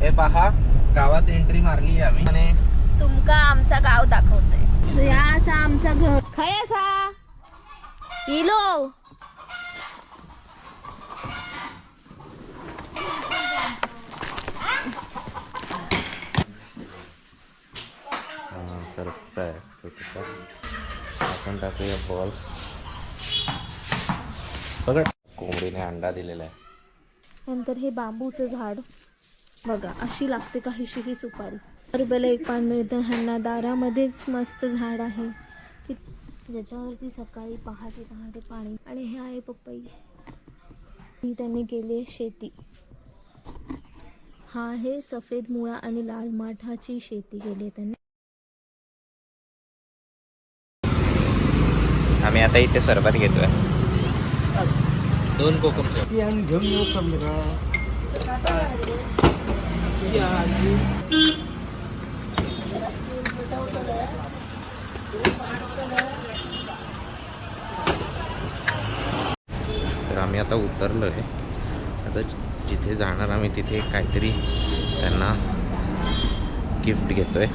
हे पहा गावात एंट्री मारली आम्ही आणि तुमका आमचा गाव दाखवतोय. या असा आमचा घर खय असा इलो रस्ता आहे छोटासा. आपण टाकूया बॉल. बघा कोंबडीने अंडा दिलेला आहे. नंतर हे बांबूचं झाड बघा, अशी लागते काहीशी ही सुपारी. रुपयाला एक पान मिळतं ह्यांना. दारामध्येच मस्त झाड आहे की ज्याच्यावरती सकाळी पहाटे पहाटे पाणी. आणि हे आहे पपई. ही त्यांनी केली आहे शेती. हा आहे सफेद मुळा आणि लाल माठाची शेती केली आहे त्यांनी. आम्ही आता इथे सरबत घेतोय. 2 कोकम. घेऊन येऊ का? तर आम्ही आता उतरलो आहे. आता जिथे जाणार आम्ही तिथे काहीतरी त्यांना गिफ्ट घेतोय.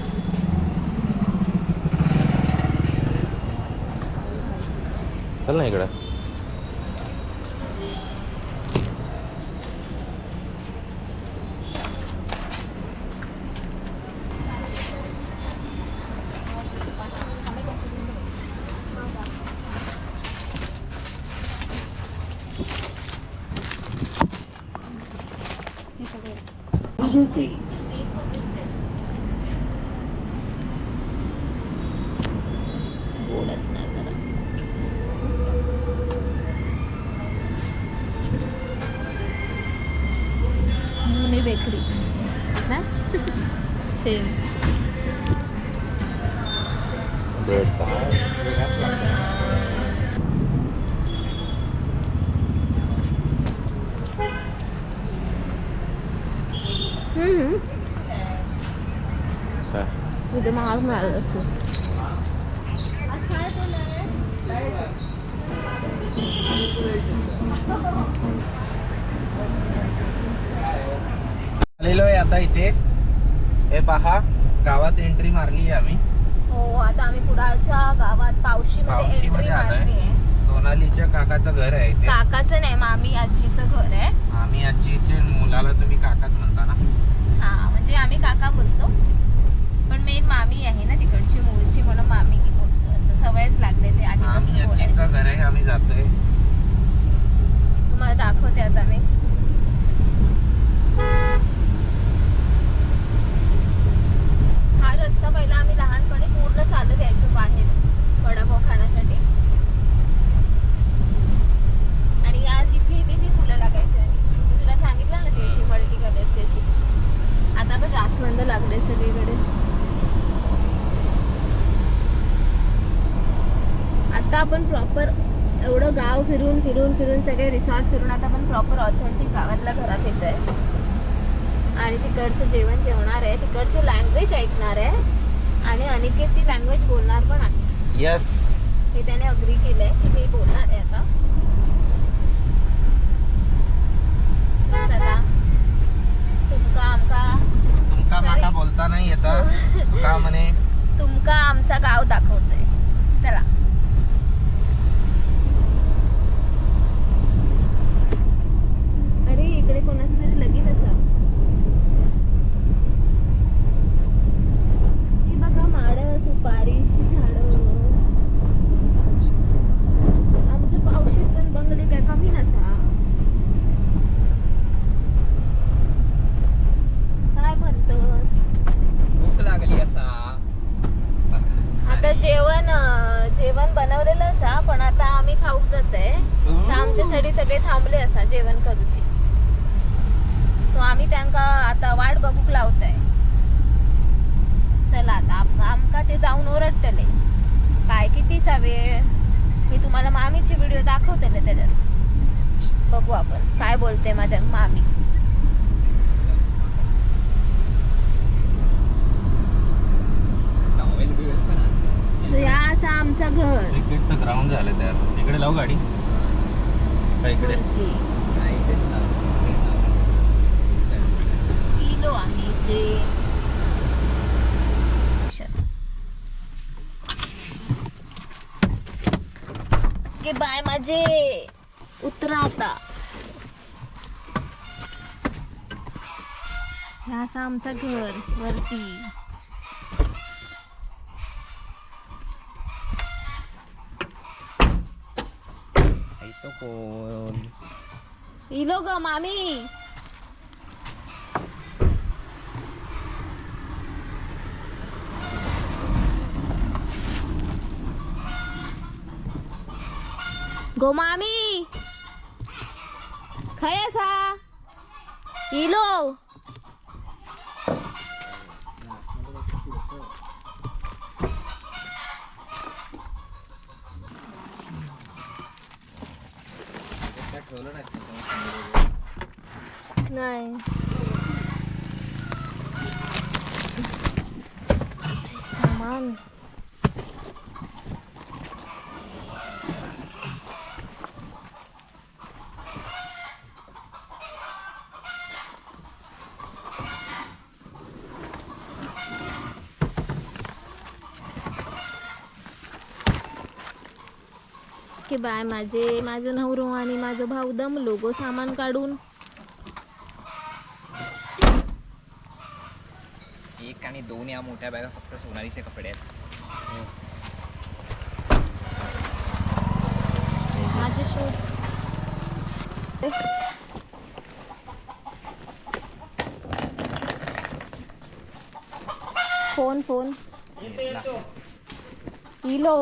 चल ना इकडं. गोड असणार जरा. जुनी बेकरी ना सेम. तुझे महाग मिळालं असं. आलेलो आहे आता इथे. हे पहा गावात एंट्री मारली आहे आम्ही. हो, आता आम्ही कुडाळच्या गावात पावशीमध्ये एंट्री मारली आहे. सोनालीच्या काकाचं घर आहे इथे. काकाचं नाही, मामी आजीचं घर आहे. मामी आजीचे मुलाला तुम्ही काकाच म्हणता ना? हा, म्हणजे आम्ही काका बोलतो पण मेन मामी आहे ना तिकडची मूळची, म्हणून मामी की बोलतो. असं सवयच लागले ते मामी आधीपासून आजीचं बोलायचं. घर आहे. आम्ही जातोय. तुम्हाला दाखवते आता मी. हा रस्ता पहिला आम्ही लहानपणी पूर्ण चालत यायचो बाहेर वडापाव खाण्यासाठी. आणि आज इथे ती फुलं लागायची. आणि मी तुला सांगितलं ना ती अशी मल्टी कलरची अशी. आता तर जास्वंद लागले सगळीकडे. आता आपण प्रॉपर एवढं गाव फिरून फिरून फिरून सगळे रिसॉर्ट फिरून आता आपण प्रॉपर ऑथेंटिक गावातल्या घरात येत आहे. आणि तिकडचं जेवण जेवणार आहे, तिकडची लँग्वेज ऐकणार आहे. आणि अनिकेत ती लँग्वेज बोलणार पण आहे. यस, हे त्याने अग्री केलंय की मी बोलणार आहे आता. चला, तुमका माका बोलता नाही येता. तुका म्हणे तुमका आमचा गाव दाखवतोय. चला. अरे इकडे कोणाचं तरी लगीन असा. ही बघा माड, सुपारीची झाडं. आमच्या पावशीत पण बंगले काय कमी नसा. काय म्हणतोस? भूक लागली असा. आता जेवण बनवलेलं असा, पण आता आम्ही खाऊक जातोय. तर आमच्यासाठी सगळे थांबले असा जेवण करूची. सो आम्ही त्यांका आता वाट बघूक लावतोय. चला आता आमका ते जाऊन ओरडतले काय कितीचा वेळ. मी तुम्हाला मामीची व्हिडिओ दाखवते त्याच्यात. बघू आपण काय बोलते माझ्या मामी. या असं आमचं घर. क्रिकेटचं ग्राउंड झालं त्यात. इकडे लावू गाडी का इकडे? इलो आम्ही ओके बाय माझे उतरा आता. हे असं आमचं घर वरती. तो कोण इलो ग मामी. गो मामी खय असा इलो. नाही सामान की बाय माझं नवरो आणि माझं भाऊ दमलो गो सामान काढून. एक आणि दोन या मोठ्या बॅगा फक्त सोनालीचे कपडे आहेत. माझे शूज. फोन इलो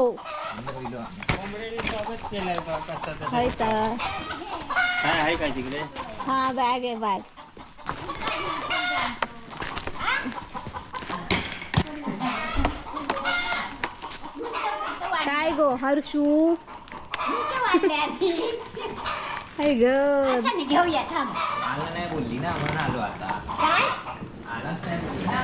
हाय तर. काय आहे काय तिकडे? हा बॅग आहे बॅग. काय गो हर्षू हाय ग. घेऊया थांब. आला नाही बोलली ना म्हणून आलो आता. आलाच नाही बोलली ना.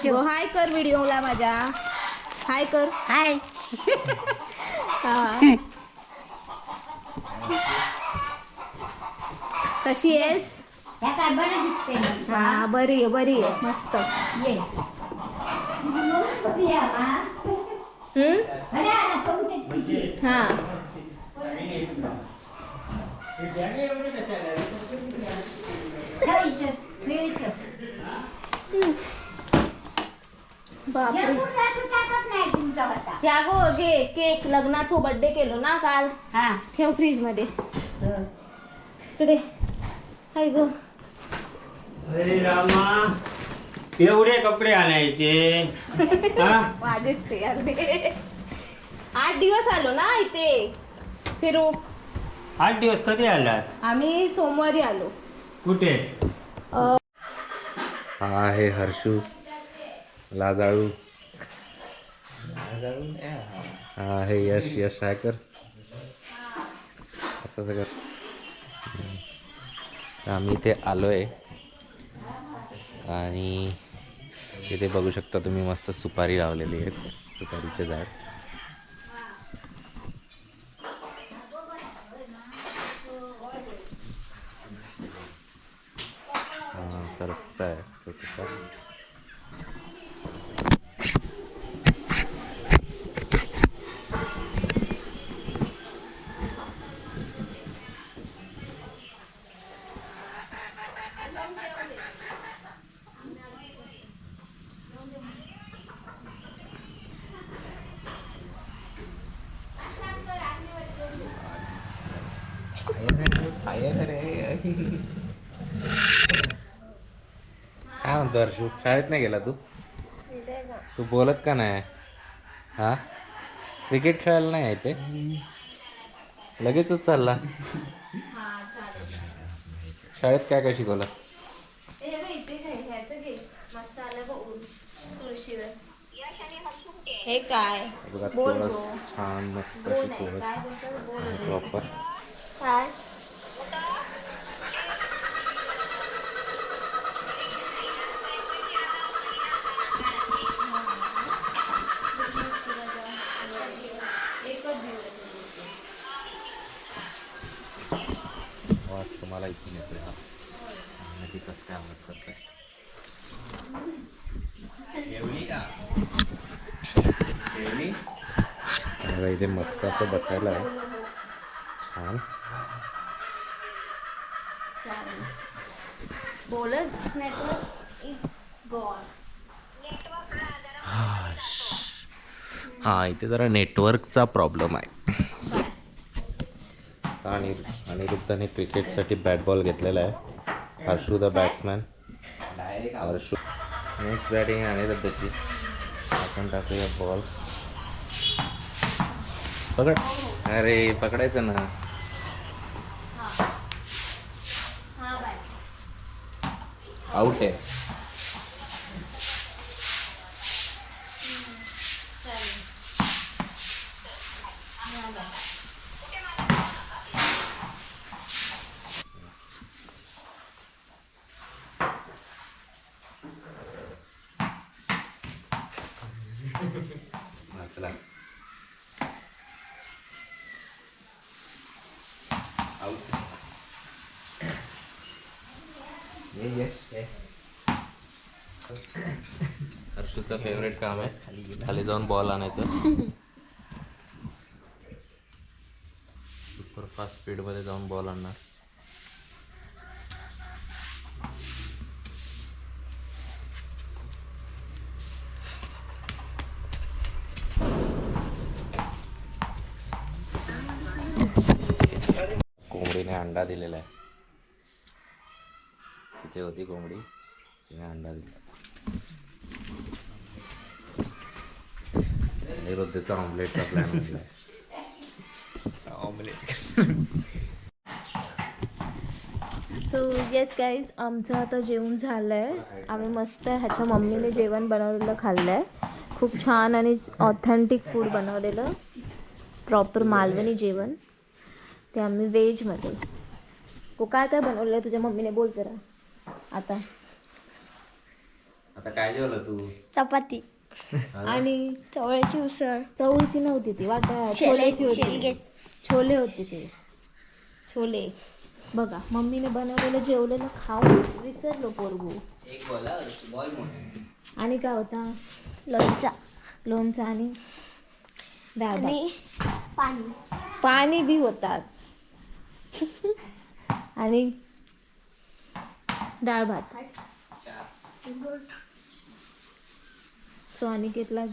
गो हाय कर व्हिडिओला माझ्या. हाय कर. हाय. हा कशी आहेस? या काय बरं दिसते. हा बरी आहे मस्त. ये. कधी आला? अरे आला चौथे. हा खायचं, प्यायचं. बापरे. या मुलाचं टाकत नाही तुमचा होता. त्या गो घे केक. लग्नाचो बर्थडे केलो ना काल. हा. ठेव फ्रीज मध्ये. इकडे हाय ग. अरे रामा एवढे कपडे आणायचे हा? माझेच ते अर्धे. 8 दिवस आलो ना इथे फिरूक. 8 दिवस कधी आलात? आम्ही सोमवारी आलो. कुठे? हा आहे हर्षू लाजाळू. हा आहे यश आहे कर असं सगळं. आम्ही इथे आलो आहे आणि इथे बघू शकता तुम्ही मस्त सुपारी लावलेली आहे. सुपारीचे झाड. हां सरस्त आहे छोटंसं. काय म्हणतो हर्षू? शाळेत नाही गेला तू? तू बोलत का नाही? हा क्रिकेट खेळायला नाही आहे ते लगेचच चालला. शाळेत काय काय शिकवलं? हे काय बघा बोल तुळस गो. छान मस्त बोल अशी आहे. तुळस काय बोलतो बोल आहे. प्रॉपर. काय आवाज तुम्हाला इथून येतोय. हा नक्की कसं काय आवाज करतोय. जेवली का? जेवली? मला इथे मस्त असं बसायला आहे छान. बोलत नेटवर्क इज गॉन. हां इथे जरा नेटवर्कचा प्रॉब्लेम आहे. आणि अनिरुद्धाने क्रिकेटसाठी बॅट बॉल घेतलेला आहे. Harshu the batsman. Harshu next batting अनिरुद्धाची. आपण टाकूया बॉल. पकड. अरे पकडायचं ना. आउट आहे. चला आउट. हर्षूचं फेवरेट काम आहे खाली जाऊन बॉल आणायचं. सुपर फास्ट स्पीडमध्ये जाऊन बॉल आणणार. कोंबडीने अंडा दिलेला आहे. तिथे होती कोंबडी, तिने अंडा दिला. अनिरुद्धचा ऑमलेटचा प्लॅन म्हटला सो येस गाईज, आमचं आता जेवण झालं आहे. आम्ही मस्त ह्याच्या मम्मीने जेवण बनवलेलं खाल्लं आहे. खूप छान आणि ऑथेंटिक फूड बनवलेलं, प्रॉपर मालवणी जेवण. ते आम्ही व्हेजमध्ये. काय काय बनवलं आहे तुझ्या मम्मीने, बोल जरा. आता काय जेवलं तू? चपाती आणि चवळ्याची उसळ. चवळीची नव्हती ती, वाटा छोल्याची होती. छोले होते ते, छोले. बघा मम्मीने बनवलेलं जेवलेलं खाऊन विसरलो पोरगू. एक बॉल मोठा. आणि काय होता? लोणचा आणि डाळ भात. पाणी बी होतात. आणि डाळ भात. सो अनिकेतला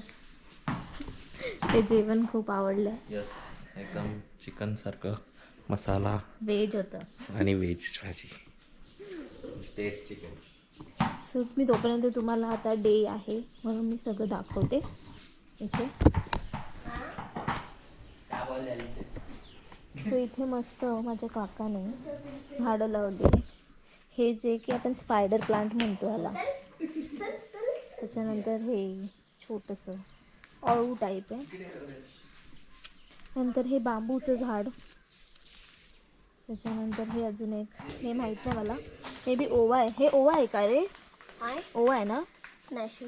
ते जेवण खूप आवडलं. यस, एकदम चिकन सारखं मसाला व्हेज होतं आणि व्हेज भाजी. Taste chicken. सो मी तोपर्यंत तुम्हाला आता डे आहे म्हणून मी सगळं दाखवते इथे. सो इथे मस्त माझ्या काकाने झाडं लावली. हे जे की आपण स्पायडर प्लांट म्हणतो ह्याला. त्याच्यानंतर हे छोटंसं अळू टाईप आहे. नंतर हे बांबूचं झाड. त्याच्यानंतर हे अजून एक, हे माहीत नाही मला, हे बी ओवा आहे. हे ओवा आहे का रे? ओवा आहे ना? नाही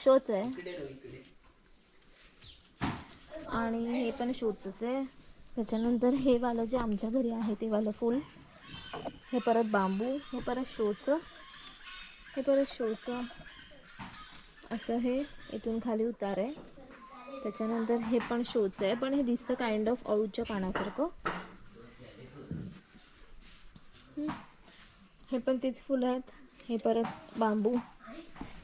शोच आहे. आणि हे पण शोचच आहे. त्याच्यानंतर हे वालं जे आमच्या घरी आहे ते वालं फूल. हे परत बांबू. हे परत शोचं. हे परत शोचं. असं हे इथून खाली उतार आहे. त्याच्यानंतर हे पण शोचं आहे, पण हे दिसतं काइंड ऑफ अळूच्या पानासारखं. हे पण तेच फुलं आहेत. हे परत बांबू.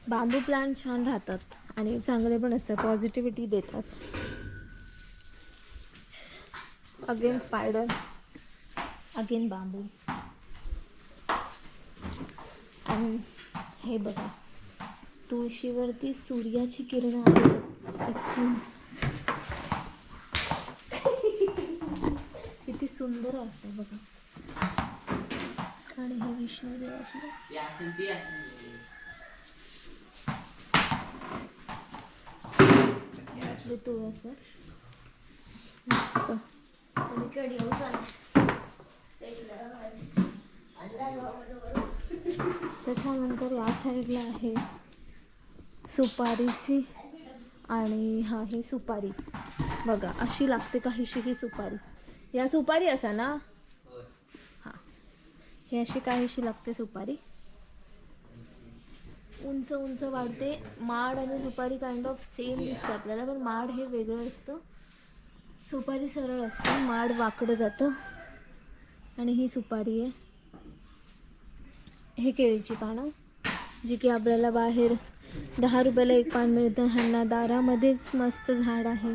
बांबू प्लांट छान राहतात आणि चांगले पण असतात, पॉझिटिव्हिटी देतात. अगेन स्पायडर, अगेन बांबू. आणि हे बघा, तुळशीवरती सूर्याची किरण आहे इथून. किती सुंदर वाटतं बघा. आणि हे विष्णुदेव असलं. आपले तुळस मस्त. त्याच्यानंतर या साईडला आहे सुपारीची. आणि हा ही सुपारी बघा, अशी लागते काहीशी ही सुपारी. या सुपारी असा ना, हां, ही अशी काहीशी लागते सुपारी. उंच उंच वाढते. माड आणि सुपारी काइंड ऑफ सेम दिसतं आपल्याला, पण माड हे वेगळं असतं. सुपारी सरळ असते, माड वाकडं जातं. आणि ही सुपारी आहे. हे केळीची पानं, जी की आपल्याला बाहेर 10 रुपयाला एक पान मिळतं. ह्यांना दारामध्येच मस्त झाड आहे.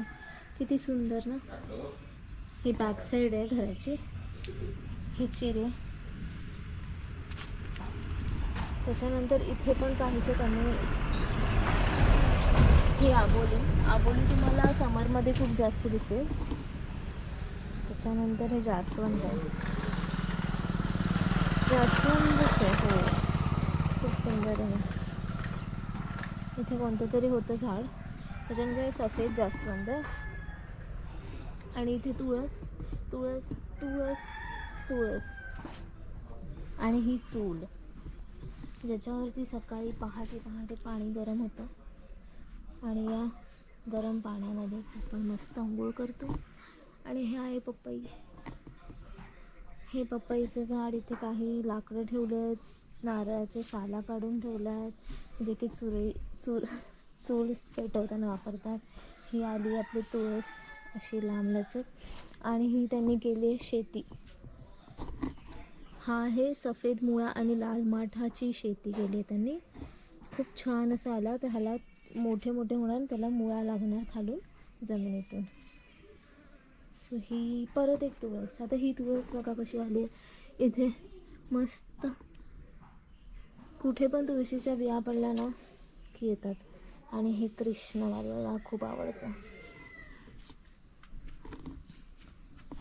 किती सुंदर ना. ही बॅक साईड आहे घराची. ही चिरे. त्याच्यानंतर इथे पण काहीसं कमी. ही आबोली तुम्हाला समरमध्ये खूप जास्त दिसेल. त्याच्यानंतर हे जास्वंद आहे. जास्वंदच आहे. हो, खूप सुंदर आहे. इथे कोणतं तरी होतं झाड. त्याच्यानंतर हे सफेद जास्वंद आहे. आणि इथे तुळस तुळस तुळस तुळस. आणि ही चूल, ज्याच्यावरती सकाळी पहाटे पाणी गरम होतं. आणि या गरम पाण्यामध्येच आपण मस्त आंघोळ करतो. आणि हे आहे पपई. हे पपईचं झाड. इथे काही लाकडं ठेवलं आहेत, नारळाच्या साला काढून ठेवल्या आहेत, जे की चूल पेटवताना वापरतात. ही आली आपली तुळस अशी लांबलचक. आणि ही त्यांनी केली आहे शेती. हा आहे सफेद मुळा आणि लाल माठाची शेती केली आहे त्यांनी. खूप छान असं आला. तर ह्याला मोठे होणार, त्याला मुळा लागणार खालून जमिनीतून. सो ही परत एक तुळस. आता ही तुळस बघा कशी आली आहे. इथे मस्त कुठे पण तुळशीच्या बिया पडल्या ना की येतात. आणि हे कृष्ण मला खूप आवडतं.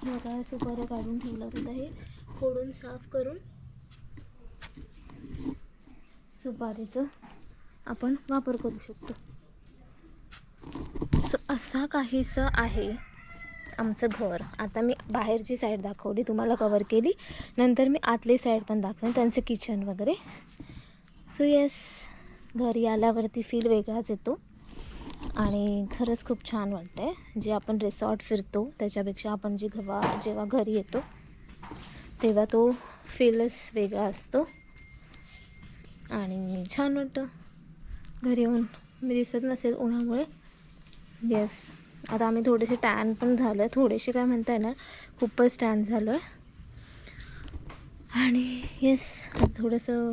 बघा सुपाऱ्या काढून ठेवलं होतं. हे फोडून साफ करून सुपारीचं आपण वापर करू शकतो. सो असा काहीसं आहे आमचं घर. आता मी बाहेरची साईड दाखवली, तुम्हाला कवर केली. नंतर मी आतली साईड पण दाखवेन, त्यांचं किचन वगैरे. सो येस, घरी आल्यावरती फील वेगळाच येतो. आणि खरंच खूप छान वाटतं आहे. जे आपण रिसॉर्ट फिरतो त्याच्यापेक्षा आपण जेव्हा घरी येतो तेव्हा तो फीलच वेगळा असतो. आणि छान वाटतं घरी येऊन. मी दिसत नसेल उन्हामुळे. येस, आता आम्ही थोडेसे टॅन पण झालो आहे. थोडेसे काय म्हणता येणार, खूपच टॅन झालो आहे. आणि येस, थोडंसं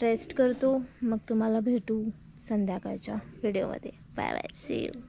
रेस्ट करतो. मग तुम्हाला भेटू संध्याकाळच्या व्हिडिओमध्ये. Bye bye, see you.